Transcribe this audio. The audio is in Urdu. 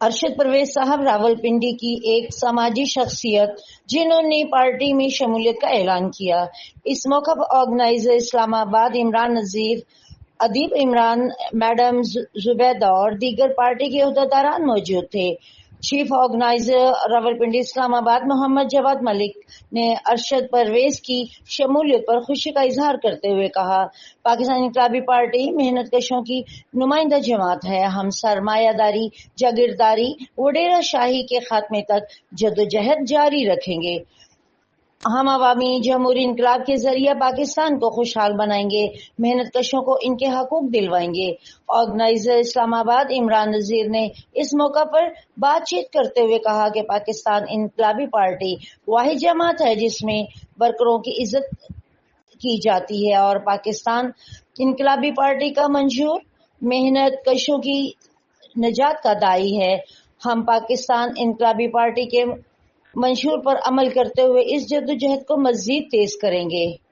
ارشد پرویز صاحب راولپنڈی کی ایک سماجی شخصیت جنہوں نے پارٹی میں شمولیت کا اعلان کیا۔ اس موقع پر آرگنائزر اسلام آباد عمران نذیر، ادیب عمران، میڈم زبیدہ اور دیگر پارٹی کے عہدیداران موجود تھے۔ چیف آرگنائزر راولپنڈی اسلام آباد محمد جواد ملک نے ارشد پرویز کی شمولیت پر خوشی کا اظہار کرتے ہوئے کہا، پاکستان انقلابی پارٹی محنت کشوں کی نمائندہ جماعت ہے۔ ہم سرمایہ داری، جاگیرداری، وڈیرا شاہی کے خاتمے تک جدوجہد جاری رکھیں گے۔ ہم عوامی جمہوری انقلاب کے ذریعہ پاکستان کو خوشحال بنائیں گے، محنت کشوں کو ان کے حقوق دلوائیں گے۔ آرگنائزر اسلام آباد عمران نذیر نے اس موقع پر بات چیت کرتے ہوئے کہا کہ پاکستان انقلابی پارٹی واحد جماعت ہے جس میں ورکروں کی عزت کی جاتی ہے اور پاکستان انقلابی پارٹی کا منشور محنت کشوں کی نجات کا داعی ہے۔ ہم پاکستان انقلابی پارٹی کے منشور پر عمل کرتے ہوئے اس جدوجہد کو مزید تیز کریں گے۔